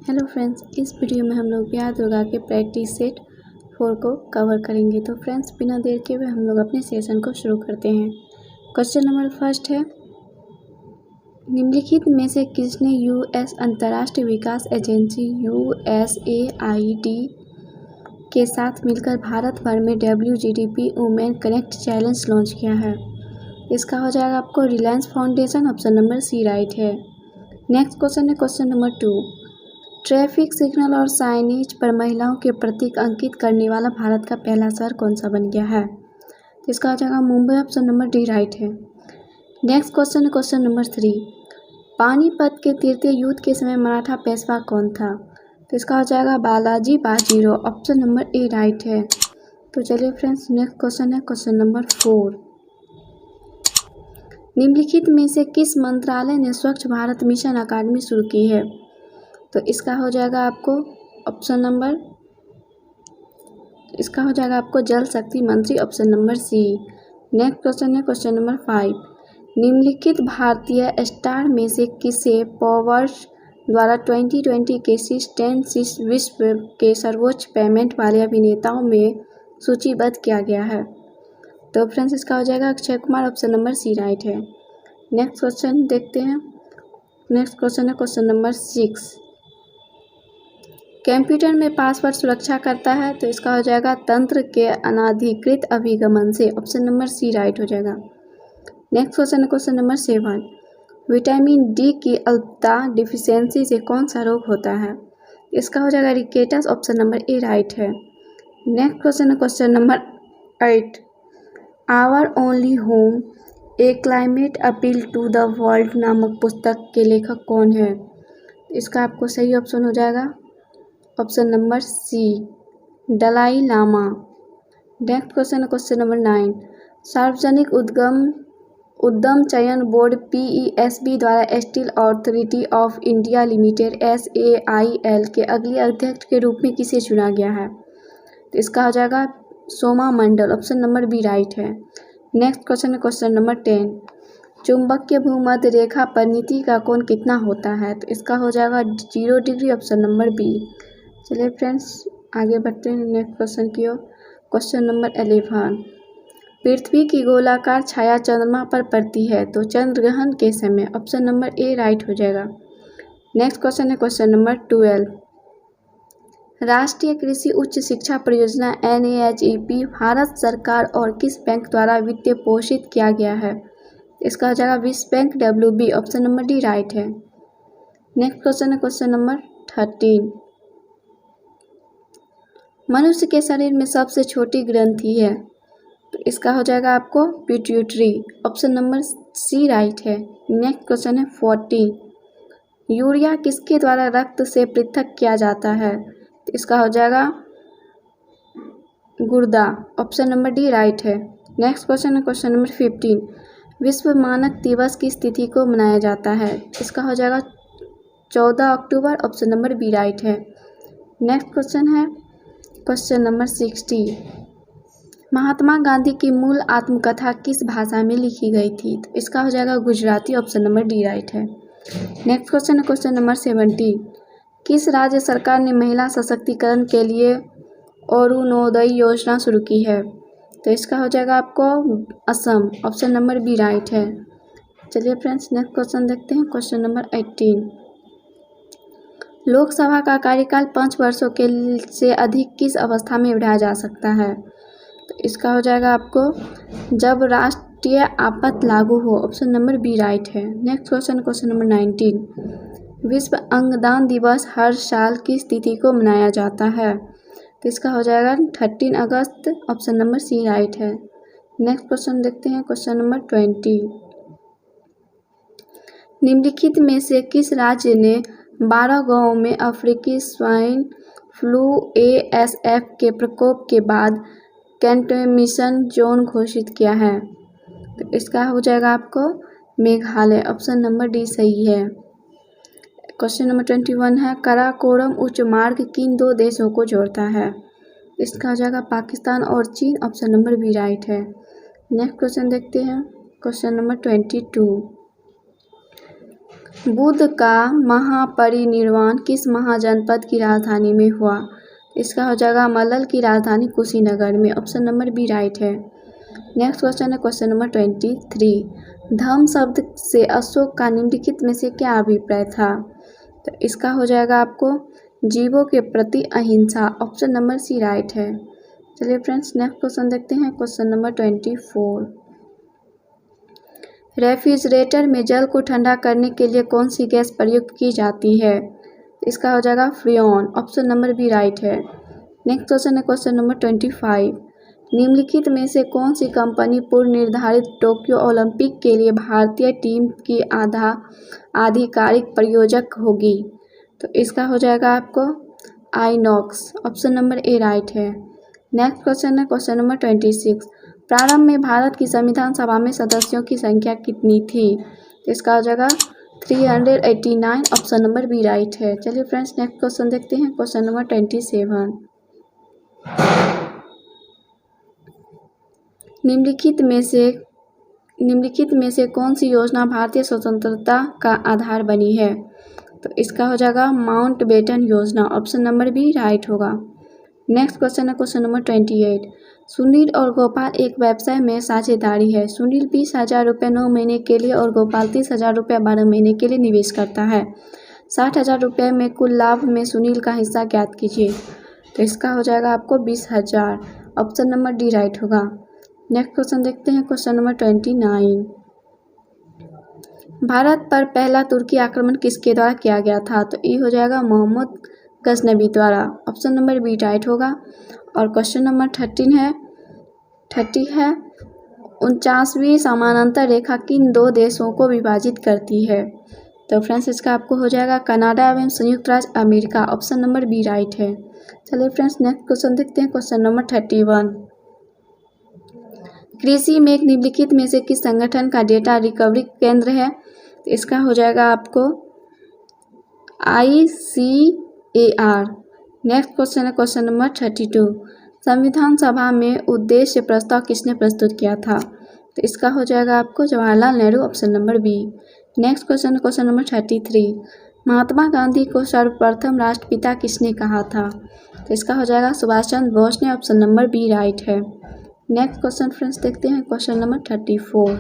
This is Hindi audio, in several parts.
हेलो फ्रेंड्स, इस वीडियो में हम लोग ब्याह दुर्गा के प्रैक्टिस सेट 4 को कवर करेंगे। तो फ्रेंड्स, बिना देर के हुए हम लोग अपने सेशन को शुरू करते हैं। क्वेश्चन नंबर फर्स्ट है, निम्नलिखित में से किसने यूएस अंतर्राष्ट्रीय विकास एजेंसी USAID के साथ मिलकर भारत भर में WGDP women connect challenge launch किया है? इसका हो जाएगा आपको Reliance Foundation. Option number C right है। नेक्स्ट क्वेश्चन है क्वेश्चन नंबर 2, ट्रैफिक सिग्नल और साइनेज पर महिलाओं के प्रतीक अंकित करने वाला भारत का पहला शहर कौन सा बन गया है? तो इसका हो जाएगा Mumbai. Option number D right है। नेक्स्ट क्वेश्चन है क्वेश्चन नंबर 3, पानीपत के तृतीय युद्ध के समय मराठा पेशवा कौन था? तो इसका हो जाएगा Balaji Bajirao. Option number A right है। तो चलिए फ्रेंड्स, नेक्स्ट क्वेश्चन है क्वेश्चन नंबर 4, निम्नलिखित में से किस मंत्रालय ने स्वच्छ भारत मिशन अकादमी शुरू की है? तो इसका हो जाएगा आपको ऑप्शन नंबर, इसका हो जाएगा आपको जल शक्ति मंत्री। Option number C. Next question है क्वेश्चन नंबर 5, निम्नलिखित भारतीय स्टार में से किसे पॉवर्स द्वारा 2020 के शीर्ष विश्व के सर्वोच्च पेमेंट वाले अभिनेताओं में सूचीबद्ध किया गया है? तो फ्रेंड्स, इसका हो जाएगा Akshay Kumar. Option number C right है। नेक्स्ट क्वेश्चन देखते हैं। नेक्स्ट क्वेश्चन है क्वेश्चन नंबर 6, कंप्यूटर में पासवर्ड सुरक्षा करता है? तो इसका हो जाएगा तंत्र के अनाधिकृत अभिगमन से। ऑप्शन नंबर सी राइट हो जाएगा। नेक्स्ट क्वेश्चन है क्वेश्चन नंबर 7, विटामिन डी की अल्पता डिफिशियंसी से कौन सा रोग होता है? इसका हो जाएगा rickets. Option number A right है। नेक्स्ट क्वेश्चन है question number 8, our only home a climate appeal to the world नामक पुस्तक के लेखक कौन है? इसका आपको सही ऑप्शन हो जाएगा option number C, Dalai Lama. Next question है क्वेश्चन नंबर 9, सार्वजनिक उद्यम चयन बोर्ड PESB द्वारा steel authority of India limited SAIL के अगले अध्यक्ष के रूप में किसे चुना गया है? तो इसका हो जाएगा सोमा मंडल। ऑप्शन नंबर बी राइट है। नेक्स्ट क्वेश्चन है क्वेश्चन नंबर 10, चुंबकीय भूमध्य रेखा पर नीति का कोण कितना होता है? तो इसका हो जाएगा 0 डिग्री। Option number B. चलिए फ्रेंड्स, आगे बढ़ते हैं नेक्स्ट क्वेश्चन की ओर। क्वेश्चन नंबर 11, पृथ्वी की गोलाकार छाया चंद्रमा पर पड़ती है तो चंद्र ग्रहण के समय? ऑप्शन नंबर ए राइट हो जाएगा। नेक्स्ट क्वेश्चन है क्वेश्चन नंबर 12, राष्ट्रीय कृषि उच्च शिक्षा परियोजना NAHEP भारत सरकार और किस बैंक द्वारा वित्त पोषित किया गया है? इसका हो जाएगा विश्व bank WB। Option number D right है। नेक्स्ट क्वेश्चन है क्वेश्चन नंबर 13, मनुष्य के शरीर में सबसे छोटी ग्रंथि है? तो इसका हो जाएगा आपको pituitary. Option number C right है। नेक्स्ट क्वेश्चन है 14, यूरिया किसके द्वारा रक्त से पृथक किया जाता है? तो इसका हो जाएगा गुर्दा। ऑप्शन नंबर डी राइट है। नेक्स्ट क्वेश्चन है क्वेश्चन नंबर 15, विश्व मानक दिवस की तिथि को मनाया जाता है? इसका हो जाएगा 14 अक्टूबर। ऑप्शन नंबर बी राइट है। नेक्स्ट क्वेश्चन है क्वेश्चन नंबर 60, महात्मा गांधी की मूल आत्मकथा किस भाषा में लिखी गई थी? तो इसका हो जाएगा Gujarati. Option number D right है। नेक्स्ट क्वेश्चन है क्वेश्चन नंबर 70, किस राज्य सरकार ने महिला सशक्तिकरण के लिए अरुणोदय योजना शुरू की है? तो इसका हो जाएगा आपको Assam. Option number B right है। चलिए फ्रेंड्स, नेक्स्ट क्वेश्चन देखते हैं। क्वेश्चन नंबर 18, लोकसभा का कार्यकाल 5 वर्षों के से अधिक किस अवस्था में बढ़ाया जा सकता है? तो इसका हो जाएगा आपको जब राष्ट्रीय आपात लागू हो। ऑप्शन नंबर बी राइट है। नेक्स्ट क्वेश्चन क्वेश्चन नंबर 19, विश्व अंगदान दिवस हर साल किस तिथि को मनाया जाता है? तो इसका हो जाएगा 13 अगस्त। ऑप्शन नंबर सी राइट है। नेक्स्ट क्वेश्चन देखते हैं क्वेश्चन नंबर 20, निम्नलिखित में से किस राज्य ने 12 गांवों में अफ्रीकी स्वाइन फ्लू ASF के प्रकोप के बाद कंटेनमेंट जोन घोषित किया है? तो इसका हो जाएगा आपको मेघालय। ऑप्शन नंबर डी सही है। क्वेश्चन नंबर 21 है, काराकोरम उच्च मार्ग किन 2 देशों को जोड़ता है? इसका हो जाएगा पाकिस्तान और चीन। ऑप्शन नंबर बी राइट है। नेक्स्ट क्वेश्चन देखते हैं क्वेश्चन नंबर 22, बुद्ध का महापरिनिर्वाण किस महाजनपद की राजधानी में हुआ? इसका हो जाएगा मल्ल की राजधानी कुशीनगर में। ऑप्शन नंबर बी राइट है। नेक्स्ट क्वेश्चन है क्वेश्चन नंबर 23। धम्म शब्द से अशोक का निम्नलिखित में से क्या अभिप्राय था? तो इसका हो जाएगा आपको जीवों के प्रति अहिंसा। ऑप्शन नंबर सी राइट है। चलिए फ्रेंड्स नेक्स्ट क्वेश्चन देखते हैं क्वेश्चन नंबर 24। रेफ्रिजरेटर में जल को ठंडा करने के लिए कौन सी गैस प्रयुक्त की जाती है? इसका हो जाएगा freon. Option number B right है। नेक्स्ट क्वेश्चन है क्वेश्चन नंबर 25। निम्नलिखित में से कौन सी कंपनी पूर्व निर्धारित टोक्यो ओलंपिक के लिए भारतीय टीम की आधिकारिक प्रायोजक होगी? तो इसका हो जाएगा आपको INOX. Option number A right है। नेक्स्ट क्वेश्चन है क्वेश्चन नंबर 26। प्रारंभ में भारत की संविधान सभा में सदस्यों की संख्या कितनी थी? तो इसका हो जाएगा 389। ऑप्शन नंबर बी राइट है। चलिए फ्रेंड्स नेक्स्ट क्वेश्चन देखते हैं क्वेश्चन नंबर 27। निम्नलिखित में से कौन सी योजना भारतीय स्वतंत्रता का आधार बनी है? तो इसका हो जाएगा माउंटबेटन योजना। ऑप्शन नंबर बी राइट होगा। नेक्स्ट क्वेश्चन है क्वेश्चन नंबर 28। सुनील और गोपाल एक व्यवसाय में साझेदारी है। सुनील 20,000 रुपये 9 महीने के लिए और गोपाल 30,000 रुपये 12 महीने के लिए निवेश करता है। 60,000 रुपये में कुल लाभ में सुनील का हिस्सा ज्ञात कीजिए। तो इसका हो जाएगा आपको 20,000। ऑप्शन नंबर डी राइट होगा। नेक्स्ट क्वेश्चन देखते हैं क्वेश्चन नंबर 29। भारत पर पहला तुर्की आक्रमण किसके द्वारा किया गया था? तो ये हो जाएगा मोहम्मद गजनबी द्वारा। ऑप्शन नंबर बी राइट होगा। और क्वेश्चन नंबर 30 है 49वीं समानांतर रेखा किन दो देशों को विभाजित करती है? तो फ्रेंड्स इसका आपको हो जाएगा कनाडा एवं संयुक्त राज्य America. Option number B right है। चलिए फ्रेंड्स नेक्स्ट क्वेश्चन देखते हैं क्वेश्चन नंबर 31। कृषि में एक निम्नलिखित में से किस संगठन का डेटा रिकवरी केंद्र है? तो इसका हो जाएगा आपको ICAR। नेक्स्ट क्वेश्चन है क्वेश्चन नंबर 32। संविधान सभा में उद्देश्य प्रस्ताव किसने प्रस्तुत किया था? तो इसका हो जाएगा आपको Jawaharlal Nehru. Option number B. Next question है क्वेश्चन नंबर 33। महात्मा गांधी को सर्वप्रथम राष्ट्रपिता किसने कहा था? तो इसका हो जाएगा सुभाष चंद्र बोस ने। ऑप्शन नंबर बी राइट है। नेक्स्ट क्वेश्चन फ्रेंड्स देखते हैं क्वेश्चन नंबर 34।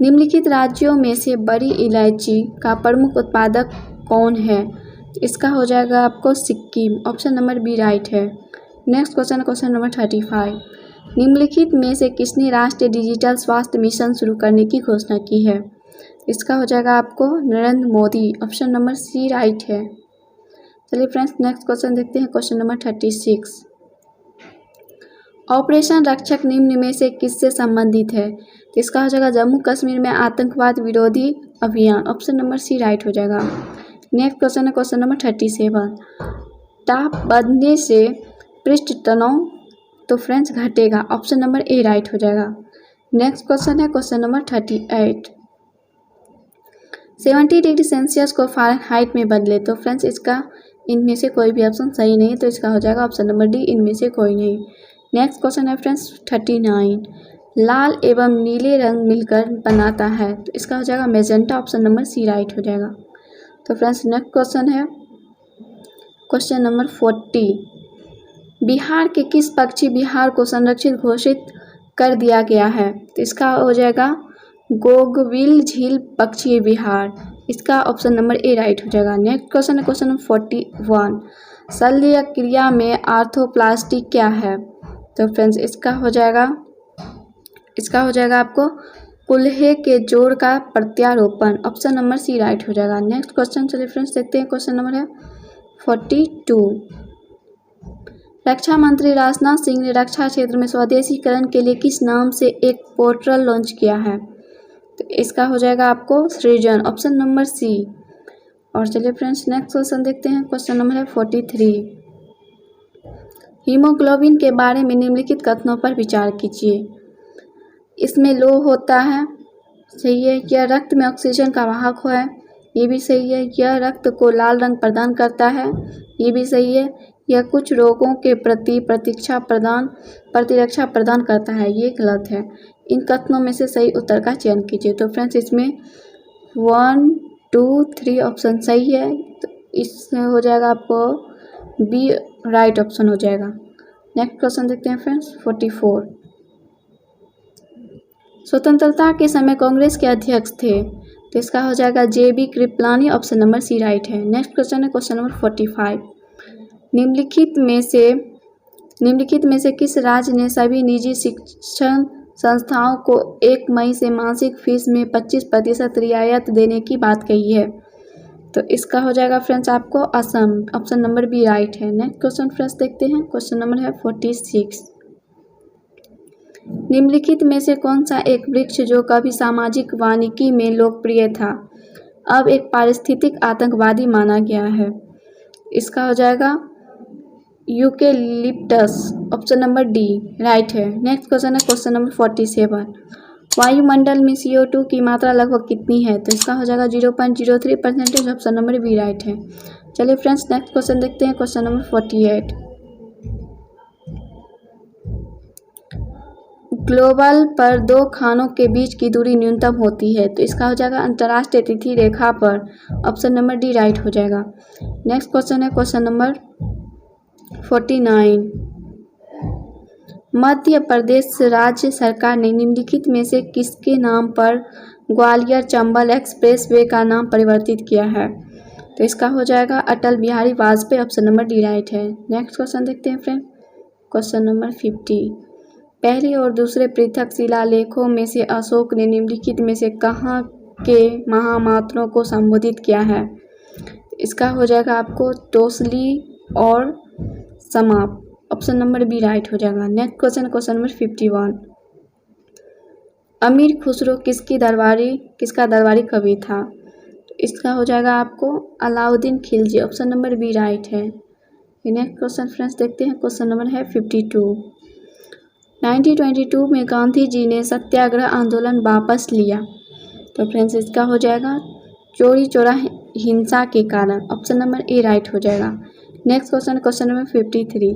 निम्नलिखित राज्यों में से बड़ी इलायची का प्रमुख उत्पादक कौन है? इसका हो जाएगा आपको Sikkim. Option number B right है। Next question question number 35। निम्नलिखित में से किसने राष्ट्रीय डिजिटल स्वास्थ्य मिशन शुरू करने की घोषणा की है? इसका हो जाएगा आपको Narendra Modi. Option number C right है। चलिए फ्रेंड्स नेक्स्ट क्वेश्चन देखते हैं क्वेश्चन नंबर 36। ऑपरेशन रक्षक निम्न में से किससे संबंधित है? तो इसका हो जाएगा जम्मू कश्मीर में आतंकवाद विरोधी अभियान। ऑप्शन नंबर सी राइट हो जाएगा। नेक्स्ट क्वेश्चन है क्वेश्चन नंबर 37। टाप बढ़ने से पृष्ठ तनाव तो फ्रेंड्स घटेगा। ऑप्शन नंबर ए राइट हो जाएगा। नेक्स्ट क्वेश्चन है क्वेश्चन नंबर 38। 70 डिग्री सेल्सियस को फ़ारेनहाइट में बदले। तो फ्रेंड्स इसका इनमें से कोई भी ऑप्शन सही नहीं है। तो इसका हो जाएगा ऑप्शन नंबर डी इनमें से कोई नहीं। नेक्स्ट क्वेश्चन है फ्रेंड्स 39। लाल एवं नीले रंग मिलकर बनाता है। तो इसका हो जाएगा magenta. Option number C right हो जाएगा। तो फ्रेंड्स नेक्स्ट क्वेश्चन है क्वेश्चन नंबर 40। बिहार के किस पक्षी विहार को संरक्षित घोषित कर दिया गया है? तो इसका हो जाएगा गोगविल झील पक्षी विहार। इसका ऑप्शन नंबर ए राइट हो जाएगा। नेक्स्ट क्वेश्चन है क्वेश्चन नंबर 41। शल्य क्रिया में आर्थोप्लास्टी क्या है? तो फ्रेंड्स इसका हो जाएगा आपको कुल्हे के जोड़ का प्रत्यारोपण। ऑप्शन नंबर सी राइट हो जाएगा। नेक्स्ट क्वेश्चन चलिए फ्रेंड्स देखते हैं क्वेश्चन नंबर है 42। रक्षा मंत्री राजनाथ सिंह ने रक्षा क्षेत्र में स्वदेशीकरण के लिए किस नाम से एक पोर्टल लॉन्च किया है? तो इसका हो जाएगा आपको सृजन। Option number C. और चलिए फ्रेंड्स नेक्स्ट क्वेश्चन देखते हैं क्वेश्चन नंबर है 43। हीमोग्लोबिन के बारे में निम्नलिखित कथनों पर विचार कीजिए। इसमें लोह होता है, सही है। यह रक्त में ऑक्सीजन का वाहक है, ये भी सही है। यह रक्त को लाल रंग प्रदान करता है, ये भी सही है। यह कुछ रोगों के प्रति प्रतिरक्षा प्रदान करता है, ये गलत है। इन कथनों में से सही उत्तर का चयन कीजिए। तो फ्रेंड्स इसमें 1 2 3 ऑप्शन सही है, तो इसमें हो जाएगा आपको बी राइट ऑप्शन हो जाएगा। नेक्स्ट क्वेश्चन देखते हैं फ्रेंड्स 44। स्वतंत्रता के समय कांग्रेस के अध्यक्ष थे, तो इसका हो जाएगा JB Kripalani, option number C right है। नेक्स्ट क्वेश्चन है क्वेश्चन नंबर 45। निम्नलिखित में से किस राज्य ने सभी निजी शिक्षण संस्थाओं को 1 मई से मासिक फीस में 25% रियायत देने की बात कही है? तो इसका हो जाएगा फ्रेंड्स आपको Assam, option number B right है। नेक्स्ट क्वेश्चन फ्रेंड्स देखते हैं, क्वेश्चन नंबर है 46। निम्नलिखित में से कौन सा एक वृक्ष जो कभी सामाजिक वानिकी में लोकप्रिय था, अब एक पारिस्थितिक आतंकवादी माना गया है? इसका हो जाएगा eucalyptus, option number D right है। नेक्स्ट क्वेश्चन है क्वेश्चन नंबर 47। वायुमंडल में CO2 की मात्रा लगभग कितनी है? तो इसका हो जाएगा 0.03%, ऑप्शन नंबर बी राइट है। चलिए फ्रेंड्स नेक्स्ट क्वेश्चन देखते हैं, क्वेश्चन नंबर 48। ग्लोबल पर 2 खानों के बीच की दूरी न्यूनतम होती है, तो इसका हो जाएगा अंतर्राष्ट्रीय तिथि रेखा पर, ऑप्शन नंबर डी राइट हो जाएगा। नेक्स्ट क्वेश्चन है क्वेश्चन नंबर 49। मध्य प्रदेश राज्य सरकार ने निम्नलिखित में से किसके नाम पर ग्वालियर चंबल एक्सप्रेसवे का नाम परिवर्तित किया है? तो इसका हो जाएगा Atal Bihari Vajpayee, option number D right है। नेक्स्ट क्वेश्चन देखते हैं फ्रेंड, क्वेश्चन नंबर 50। पहले और दूसरे पृथक शिलालेखों में से अशोक ने निम्नलिखित में से कहाँ के महामात्रों को संबोधित किया है? इसका हो जाएगा आपको तोसली और समाप, ऑप्शन नंबर बी राइट हो जाएगा। Next question question number 51। अमीर खुसरो किसका दरबारी कवि था? तो इसका हो जाएगा आपको Alauddin Khilji, option number B right है। नेक्स्ट क्वेश्चन फ्रेंड्स देखते हैं, क्वेश्चन नंबर है 52। 1922 में गांधी जी ने सत्याग्रह आंदोलन वापस लिया, तो फ्रेंड्स इसका हो जाएगा चोरी चोरा हिंसा के कारण, ऑप्शन नंबर ए राइट हो जाएगा। Next question question number 53।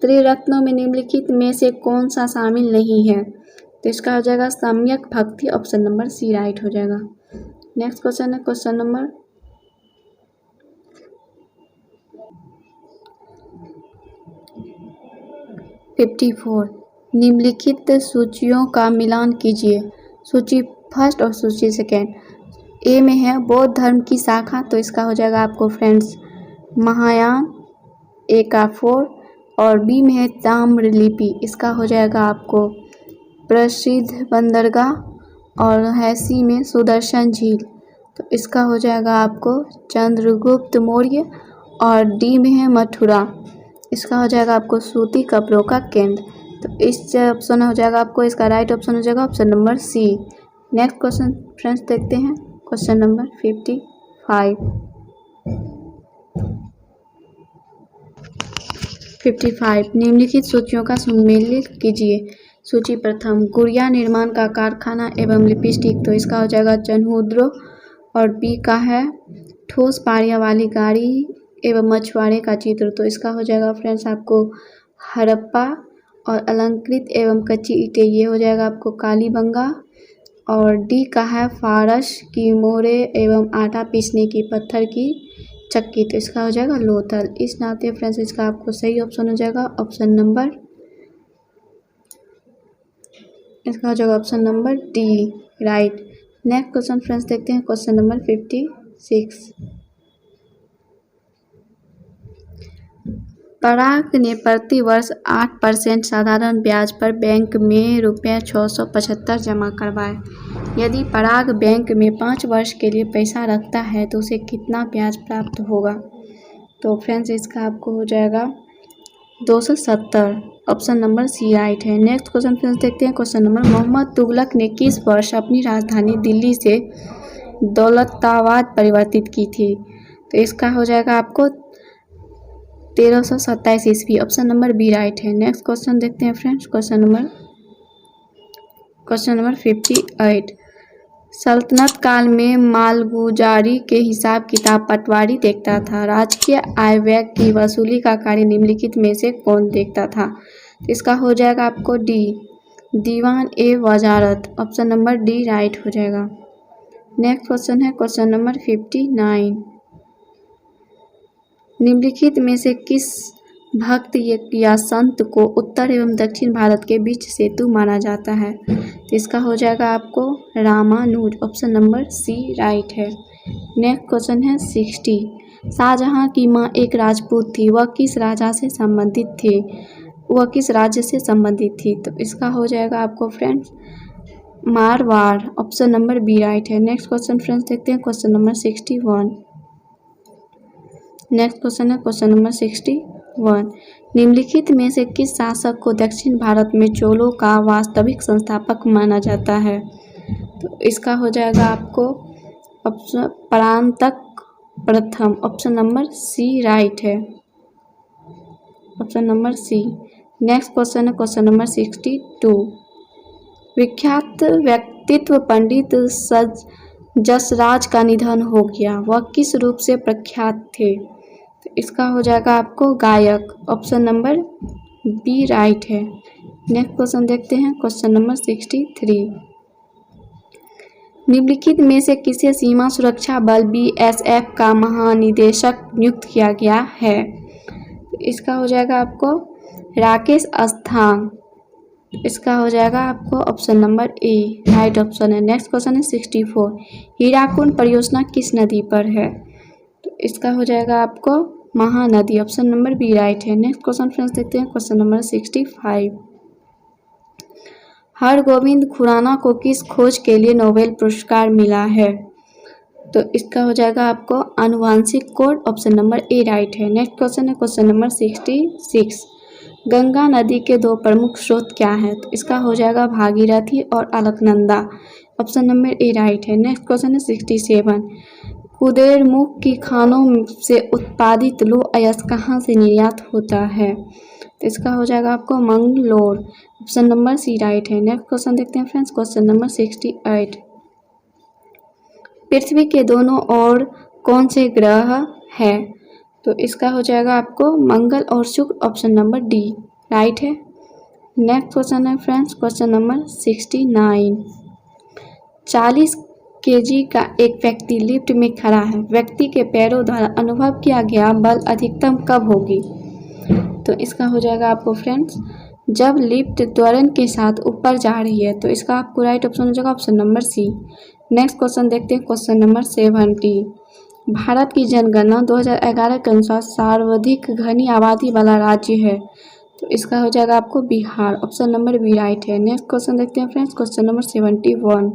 त्रिरत्नों में निम्नलिखित में से कौन सा शामिल नहीं है? तो इसका हो जाएगा सम्यक भक्ति, ऑप्शन नंबर सी राइट हो जाएगा। नेक्स्ट क्वेश्चन है क्वेश्चन नंबर 54। निम्नलिखित सूचियों का मिलान कीजिए, सूची फर्स्ट और सूची सेकेंड। ए में है बौद्ध धर्म की शाखा, तो इसका हो जाएगा आपको फ्रेंड्स महायान, ए का 4, और बी में है ताम्रलिपि, इसका हो जाएगा आपको प्रसिद्ध बंदरगाह, और है सी में सुदर्शन झील, तो इसका हो जाएगा आपको चंद्रगुप्त मौर्य, और डी में है मथुरा, इसका हो जाएगा आपको सूती कपड़ों का केंद्र। तो इस ऑप्शन हो जाएगा आपको, इसका राइट ऑप्शन हो जाएगा option number C. Next question friends देखते हैं, क्वेश्चन नंबर 55। 55 निम्नलिखित सूचियों का सुमेलित कीजिए। सूची प्रथम गुड़िया निर्माण का कारखाना एवं लिपस्टिक, तो इसका हो जाएगा चन्हुद्रो, और बी का है ठोस पारियां वाली गाड़ी एवं मछुआरे का चित्र, तो इसका हो जाएगा फ्रेंड्स आपको हड़प्पा, और अलंकृत एवं कच्ची ईंटें, ये हो जाएगा आपको कालीबंगा, और डी का है फारस की मोरे एवं आटा पीसने की पत्थर की चक्की, तो इसका हो जाएगा लोथल। इस नाते फ्रेंड्स इसका आपको सही ऑप्शन हो जाएगा ऑप्शन नंबर, इसका हो जाएगा option number D right. Next question friends देखते हैं, क्वेश्चन नंबर 56। पराग ने प्रति वर्ष 8% साधारण ब्याज पर बैंक में ₹675 जमा करवाए। यदि पराग बैंक में 5 वर्ष के लिए पैसा रखता है तो उसे कितना ब्याज प्राप्त होगा? तो फ्रेंड्स इसका आपको हो जाएगा 270, ऑप्शन नंबर सी राइट है। नेक्स्ट क्वेश्चन फ्रेंड्स देखते हैं, क्वेश्चन नंबर मोहम्मद तुगलक ने किस वर्ष अपनी राजधानी दिल्ली से दौलताबाद परिवर्तित की थी? तो इसका हो जाएगा आपको 1327 ईस्वी, ऑप्शन नंबर बी राइट है। नेक्स्ट क्वेश्चन देखते हैं फ्रेंड्स, क्वेश्चन नंबर 58। सल्तनत काल में मालगुजारी के हिसाब किताब पटवारी देखता था। राजकीय आय व्यय की वसूली का कार्य निम्नलिखित में से कौन देखता था? तो इसका हो जाएगा आपको डी दीवान ए वजारत, ऑप्शन नंबर डी राइट हो जाएगा। नेक्स्ट क्वेश्चन है क्वेश्चन नंबर 59। निम्नलिखित में से किस भक्त या संत को उत्तर एवं दक्षिण भारत के बीच सेतु माना जाता है? तो इसका हो जाएगा आपको Ramanuja, option number C right है। नेक्स्ट क्वेश्चन है 60। शाहजहां की मां एक राजपूत थी, वह किस राजा से संबंधित थी? वह किस राज्य से संबंधित थी? तो इसका हो जाएगा आपको friends Marwar, option number B right है। नेक्स्ट क्वेश्चन फ्रेंड्स देखते हैं क्वेश्चन नंबर 61। नेक्स्ट क्वेश्चन है क्वेश्चन नंबर 61। निम्नलिखित में से किस शासक को दक्षिण भारत में चोलों का वास्तविक संस्थापक माना जाता है? तो इसका हो जाएगा आपको ऑप्शन परांतक प्रथम, ऑप्शन नंबर सी राइट है, option number C. Next question है क्वेश्चन नंबर 62। विख्यात व्यक्तित्व पंडित जसराज का निधन हो गया, वह किस रूप से प्रख्यात थे? तो इसका हो जाएगा आपको गायक, ऑप्शन नंबर बी राइट है। नेक्स्ट क्वेश्चन देखते हैं क्वेश्चन नंबर 63। निम्नलिखित में से किसे सीमा सुरक्षा बल BSF का महानिदेशक नियुक्त किया गया है? इसका हो जाएगा आपको राकेश अस्थान, इसका हो जाएगा आपको option number A right option है। नेक्स्ट क्वेश्चन है 64। हीराकुंड परियोजना किस नदी पर है? तो इसका हो जाएगा आपको Mahanadi, option number B right है। नेक्स्ट क्वेश्चन फ्रेंड्स देखते हैं क्वेश्चन नंबर 65। हरगोविंद खुराना को किस खोज के लिए नोबेल पुरस्कार मिला है? तो इसका हो जाएगा आपको आनुवांशिक code, option number A right है। नेक्स्ट क्वेश्चन है क्वेश्चन नंबर 66। गंगा नदी के दो प्रमुख स्रोत क्या हैं? तो इसका हो जाएगा भागीरथी और Alaknanda, option number A right है। नेक्स्ट क्वेश्चन है 67। कुदेरमुख की खानों से उत्पादित लौह अयस्क कहाँ से निर्यात होता है? तो इसका हो जाएगा आपको Mangalore, option number C right है। नेक्स्ट क्वेश्चन देखते हैं फ्रेंड्स क्वेश्चन नंबर 68। पृथ्वी के दोनों ओर कौन से ग्रह है? तो इसका हो जाएगा आपको मंगल और शुक्र, ऑप्शन नंबर डी राइट है। नेक्स्ट क्वेश्चन है फ्रेंड्स क्वेश्चन नंबर 69। 40 kg का एक व्यक्ति लिफ्ट में खड़ा है, व्यक्ति के पैरों द्वारा अनुभव किया गया बल अधिकतम कब होगी? तो इसका हो जाएगा आपको फ्रेंड्स जब लिफ्ट त्वरण के साथ ऊपर जा रही है। तो इसका आपको राइट ऑप्शन हो जाएगा option number C. Next question देखते हैं क्वेश्चन नंबर 70। भारत की जनगणना 2011 के अनुसार सर्वाधिक घनी आबादी वाला राज्य है। तो इसका हो जाएगा आपको Bihar, option number B right है। नेक्स्ट क्वेश्चन देखते हैं फ्रेंड्स क्वेश्चन नंबर 71।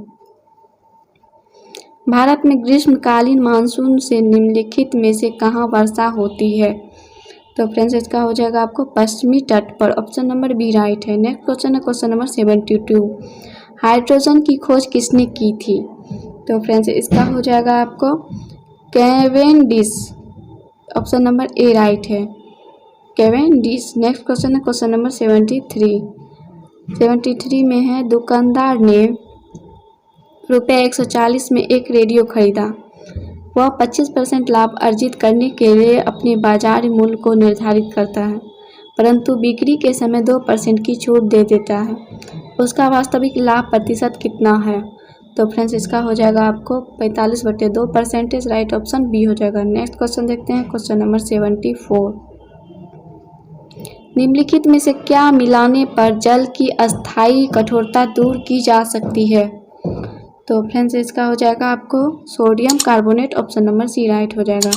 भारत में ग्रीष्मकालीन मानसून से निम्नलिखित में से कहाँ वर्षा होती है? तो फ्रेंड्स इसका हो जाएगा आपको पश्चिमी तट पर, ऑप्शन नंबर बी राइट है। नेक्स्ट क्वेश्चन है क्वेश्चन नंबर 72। हाइड्रोजन की खोज किसने की थी? तो फ्रेंड्स इसका हो जाएगा आपको Cavendish, option number A right है, कैवेंडिश। नेक्स्ट क्वेश्चन है क्वेश्चन नंबर 73 में है दुकानदार ने ₹140 में एक रेडियो खरीदा, वह 25% लाभ अर्जित करने के लिए अपने बाजार मूल्य को निर्धारित करता है, परंतु बिक्री के समय 2% की छूट दे देता है, उसका वास्तविक लाभ प्रतिशत कितना है? तो फ्रेंड्स इसका हो जाएगा आपको 45/2%, राइट ऑप्शन बी हो जाएगा। नेक्स्ट क्वेश्चन देखते हैं क्वेश्चन नंबर 74। निम्नलिखित में से क्या मिलाने पर जल की अस्थायी कठोरता दूर की जा सकती है? तो फ्रेंड्स इसका हो जाएगा आपको sodium carbonate, option number C right हो जाएगा।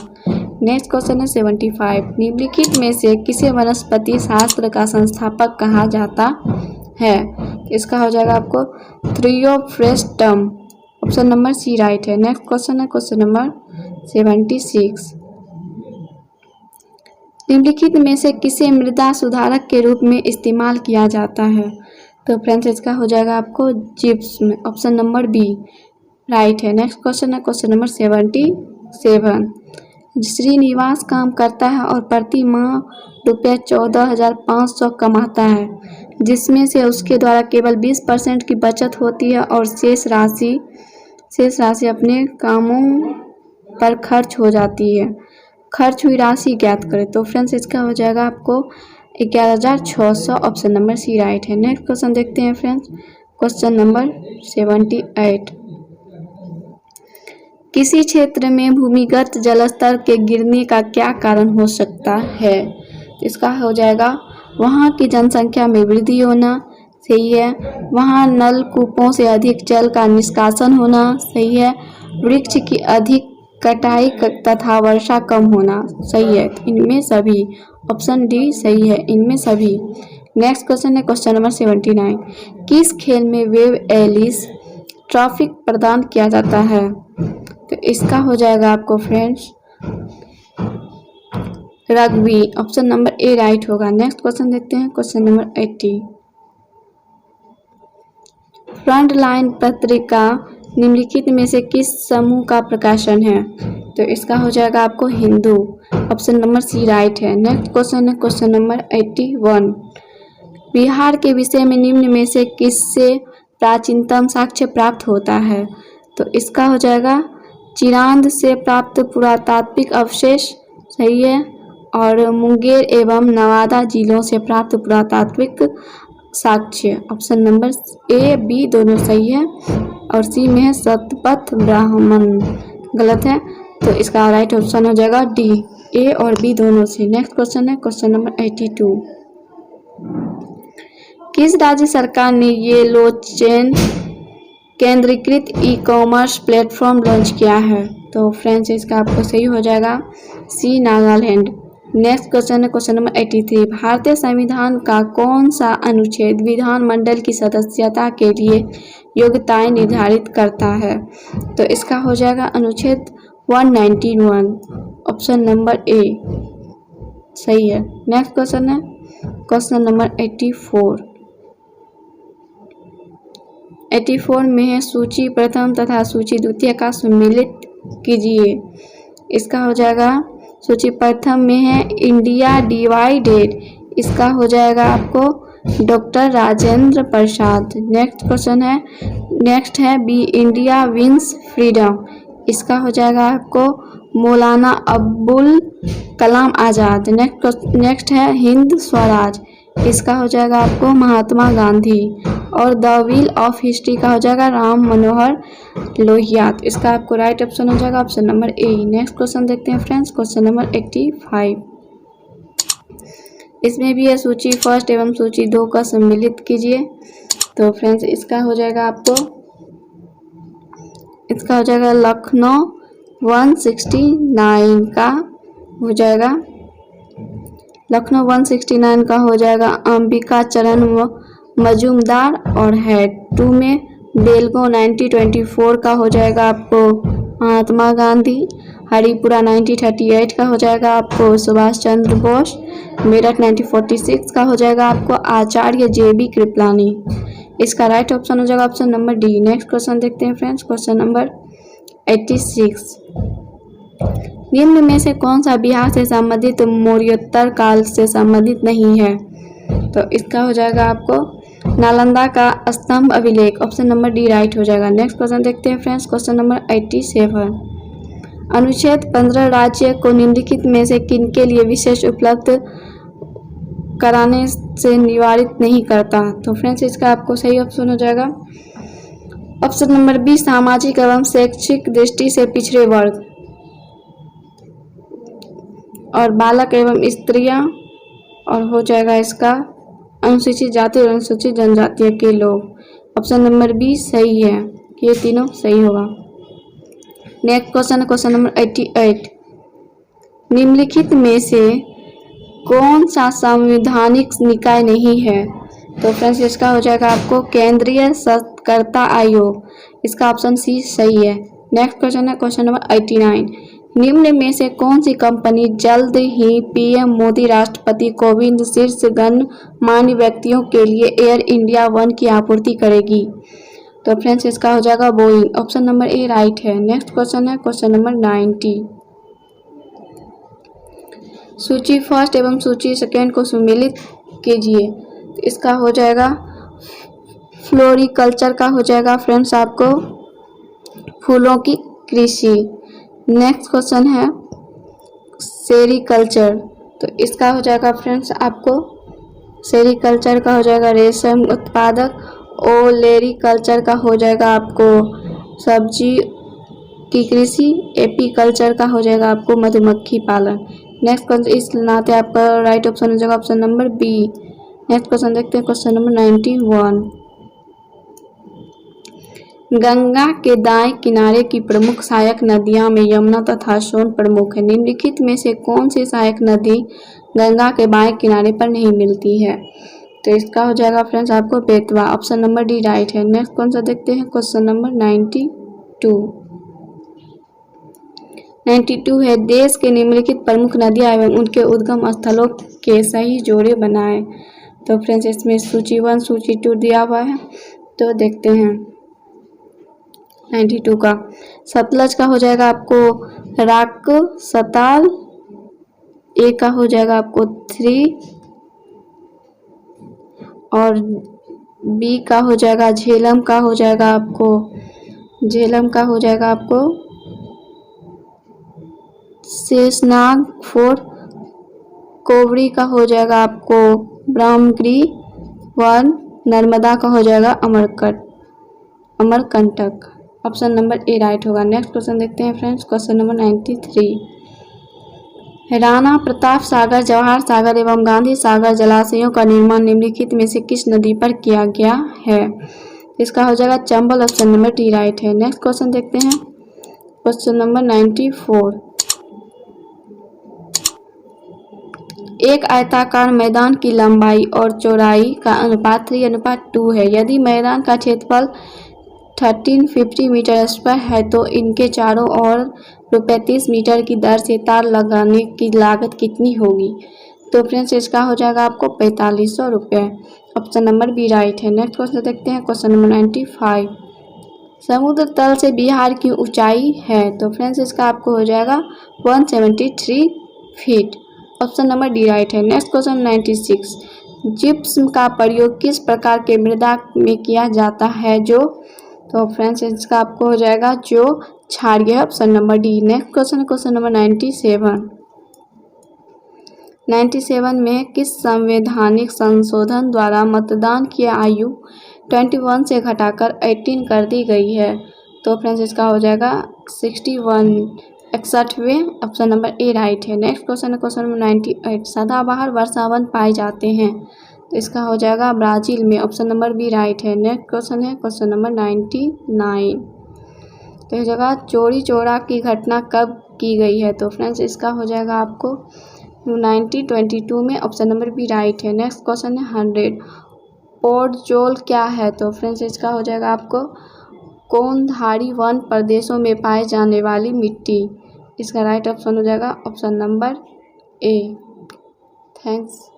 नेक्स्ट क्वेश्चन है 75। निम्नलिखित में से किसे वनस्पति शास्त्र का संस्थापक कहा जाता है? इसका हो जाएगा आपको थ्रियोफ्रेस्टम, ऑप्शन नंबर सी राइट है। नेक्स्ट क्वेश्चन है क्वेश्चन नंबर 76। निम्नलिखित में से किसे मृदा सुधारक के रूप में इस्तेमाल किया जाता है? तो फ्रेंड्स इसका हो जाएगा आपको gypsum, option number B right है। नेक्स्ट क्वेश्चन है क्वेश्चन नंबर 77। श्रीनिवास काम करता है और प्रति माह ₹14,500 कमाता है, जिसमें से उसके द्वारा केवल 20% की बचत होती है और शेष राशि अपने कामों पर खर्च हो जाती है। खर्च हुई राशि ज्ञात करें। तो फ्रेंड्स इसका हो जाएगा आपको 11,600, ऑप्शन नंबर सी राइट है। नेक्स्ट क्वेश्चन देखते हैं फ्रेंड्स क्वेश्चन नंबर 78। किसी क्षेत्र में भूमिगत जलस्तर के गिरने का क्या कारण हो सकता है? इसका हो जाएगा वहाँ की जनसंख्या में वृद्धि होना, सही है। वहाँ नलकूपों से अधिक जल का निष्कासन होना, सही है। वृक्ष की अधिक कटाई तथा वर्षा कम होना, सही है। इनमें सभी, ऑप्शन डी सही है, इनमें सभी। नेक्स्ट क्वेश्चन है क्वेश्चन नंबर 79। किस खेल में वेब एलिस ट्रॉफी प्रदान किया जाता है? तो इसका हो जाएगा आपको friends rugby, option number A right होगा। नेक्स्ट क्वेश्चन देखते हैं क्वेश्चन नंबर 80। फ्रंट लाइन पत्रिका निम्नलिखित में से किस समूह का प्रकाशन है? तो इसका हो जाएगा आपको Hindu, option number C right है। नेक्स्ट क्वेश्चन है क्वेश्चन नंबर 81। बिहार के विषय में निम्न में से किससे प्राचीनतम साक्ष्य प्राप्त होता है? तो इसका हो जाएगा चिरांद से प्राप्त पुरातात्विक अवशेष, सही है। और मुंगेर एवं नवादा जिलों से प्राप्त पुरातात्विक साक्ष्य, ऑप्शन नंबर ए बी दोनों सही है। और सी में है सतपथ ब्राह्मण, गलत है। तो इसका राइट ऑप्शन हो जाएगा डी, ए और बी दोनों से। नेक्स्ट क्वेश्चन है क्वेश्चन नंबर 82। किस राज्य सरकार ने येलो चेन केंद्रीकृत ई कॉमर्स प्लेटफॉर्म लॉन्च किया है? तो फ्रेंड्स इसका आपको सही हो जाएगा सी नागालैंड। नेक्स्ट क्वेश्चन है क्वेश्चन नंबर 83। भारतीय संविधान का कौन सा अनुच्छेद विधानमंडल की सदस्यता के लिए योग्यताएं निर्धारित करता है? तो इसका हो जाएगा अनुच्छेद 191, ऑप्शन नंबर ए सही है। नेक्स्ट क्वेश्चन है क्वेश्चन नंबर 84 में है सूची प्रथम तथा सूची द्वितीय का सम्मिलित कीजिए। इसका हो जाएगा सूची प्रथम में है इंडिया डिवाइडेड, इसका हो जाएगा आपको डॉक्टर राजेंद्र प्रसाद। नेक्स्ट है बी इंडिया विंस फ्रीडम, इसका हो जाएगा आपको मौलाना अब्दुल कलाम आज़ाद। नेक्स्ट है हिंद स्वराज, इसका हो जाएगा आपको महात्मा गांधी। और द व्हील ऑफ हिस्ट्री का हो जाएगा राम मनोहर लोहिया। इसका आपको राइट ऑप्शन हो जाएगा ऑप्शन नंबर ए। नेक्स्ट क्वेश्चन देखते हैं फ्रेंड्स क्वेश्चन नंबर 85। इसमें भी है सूची फर्स्ट एवं सूची 2 का सम्मिलित कीजिए। तो फ्रेंड्स इसका हो जाएगा आपको, इसका हो जाएगा लखनऊ 169 का हो जाएगा, लखनऊ 169 का हो जाएगा अंबिका चरण मजूमदार। और हेड 2 में बेलगो 1924 का हो जाएगा आपको महात्मा गांधी। हरिपुरा 1938 का हो जाएगा आपको सुभाष चंद्र बोस। मेरठ 1946 का हो जाएगा आपको आचार्य JB कृपलानी। इसका राइट ऑप्शन हो जाएगा option number D. Next question देखते हैं फ्रेंड्स क्वेश्चन नंबर 86। निम्न में से कौन सा बिहार से संबंधित मौर्योत्तर काल से संबंधित नहीं है? तो इसका हो जाएगा आपको नालंदा का स्तंभ अभिलेख, ऑप्शन नंबर डी राइट हो जाएगा। नेक्स्ट क्वेश्चन देखते हैं फ्रेंड्स क्वेश्चन नंबर 87। अनुच्छेद 15 राज्य को निम्नलिखित में से किनके लिए विशेष उपलब्ध कराने से निवारित नहीं करता? तो फ्रेंड्स इसका आपको सही ऑप्शन हो जाएगा ऑप्शन नंबर बी सामाजिक एवं शैक्षिक दृष्टि से पिछड़े वर्ग और बालक एवं स्त्रियां। और हो जाएगा इसका अनुसूचित जाति और अनुसूचित जनजातियों के लोग, ऑप्शन नंबर बी सही है, ये तीनों सही होगा। नेक्स्ट क्वेश्चन है क्वेश्चन नंबर 88। निम्नलिखित में से कौन सा संवैधानिक निकाय नहीं है? तो फ्रेंड्स इसका हो जाएगा आपको केंद्रीय सत्कर्ता आयोग, इसका ऑप्शन सी सही है। नेक्स्ट क्वेश्चन है क्वेश्चन नंबर 89। निम्न में से कौन सी कंपनी जल्द ही PM मोदी राष्ट्रपति कोविंद शीर्ष गणमान्य व्यक्तियों के लिए एयर इंडिया 1 की आपूर्ति करेगी? तो फ्रेंड्स इसका हो जाएगा Boeing, option number A right है। नेक्स्ट क्वेश्चन है क्वेश्चन नंबर 90। सूची फर्स्ट एवं सूची सेकेंड को सम्मिलित कीजिए। तो इसका हो जाएगा फ्लोरिकल्चर का हो जाएगा फ्रेंड्स आपको फूलों की कृषि। नेक्स्ट क्वेश्चन है सेरीकल्चर, तो इसका हो जाएगा फ्रेंड्स आपको सेरीकल्चर का हो जाएगा रेशम उत्पादक। ओलेरीकल्चर का हो जाएगा आपको सब्जी की कृषि, एपीकल्चर का हो जाएगा आपको मधुमक्खी पालन। नेक्स्ट क्वेश्चन इस नाते आपका राइट ऑप्शन हो जाएगा option number B. Next question देखते हैं क्वेश्चन नंबर 91। गंगा के दाएं किनारे की प्रमुख सहायक नदियां में यमुना तथा सोन प्रमुख है। निम्नलिखित में से कौन सी सहायक नदी गंगा के बाएं किनारे पर नहीं मिलती है? तो इसका हो जाएगा फ्रेंड्स आपको Betwa. Option number D right है। नेक्स्ट क्वेश्चन देखते हैं क्वेश्चन नंबर 92 है देश के निम्नलिखित प्रमुख नदियां एवं उनके उद्गम स्थलों के सही जोड़े बनाए। तो फ्रेंड्स इसमें सूची 1 सूची 2 दिया हुआ है, तो देखते हैं 92 का। सतलज का हो जाएगा आपको राक सताल, ए का हो जाएगा आपको 3 और बी का हो जाएगा झेलम का हो जाएगा आपको शेषनाग 4, कोवरी का हो जाएगा आपको ब्रह्मगिरी 1, नर्मदा का हो जाएगा Amarkantak. Option number A right होगा। नेक्स्ट क्वेश्चन देखते हैं friends question number 93। Rana Pratap Sagar, Jawahar Sagar एवं गांधी सागर जलाशयों का निर्माण निम्नलिखित में से किस नदी पर किया गया है? इसका हो जाएगा Chambal. Option number D right है। नेक्स्ट क्वेश्चन देखते हैं क्वेश्चन नंबर 94। एक आयताकार मैदान की लंबाई और चौड़ाई का अनुपात 3:2 है। यदि मैदान का क्षेत्रफल 1350 मीटर स्क्वायर है तो इनके चारों ओर ₹30 मीटर की दर से तार लगाने की लागत कितनी होगी? तो फ्रेंड्स इसका हो जाएगा आपको 4500 रुपये। ऑप्शन नंबर बी राइट है। नेक्स्ट क्वेश्चन देखते हैं क्वेश्चन नंबर 95। समुद्र तल से बिहार की ऊंचाई है। तो फ्रेंड्स इसका आपको हो जाएगा 173 feet. Option number D right है। Next question 96। जिप्सम का प्रयोग किस प्रकार के मृदा में किया जाता है तो फ्रेंड्स इसका आपको हो जाएगा जो क्षारीय है। Option number D. Next question number 97 में किस संवैधानिक संशोधन द्वारा मतदान की आयु 21 से घटाकर 18 कर दी गई है? तो फ्रेंड्स इसका हो जाएगा 61वें। ऑप्शन नंबर ए राइट है। Next question number 98। सदाबहार वर्षावन पाए जाते हैं। तो इसका हो जाएगा ब्राज़ील में। ऑप्शन नंबर बी राइट है। नेक्स्ट क्वेश्चन है क्वेश्चन नंबर 99। तो इस जगह चोरी चोरा की घटना कब की गई है? तो फ्रेंड्स इसका हो जाएगा आपको 1922 में। ऑप्शन नंबर बी राइट है। नेक्स्ट क्वेश्चन है 100। पोर्टजोल क्या है? तो फ्रेंड्स इसका हो जाएगा आपको कोनधारी वन प्रदेशों में पाए जाने वाली मिट्टी। इसका राइट ऑप्शन हो जाएगा ऑप्शन नंबर ए। थैंक्स।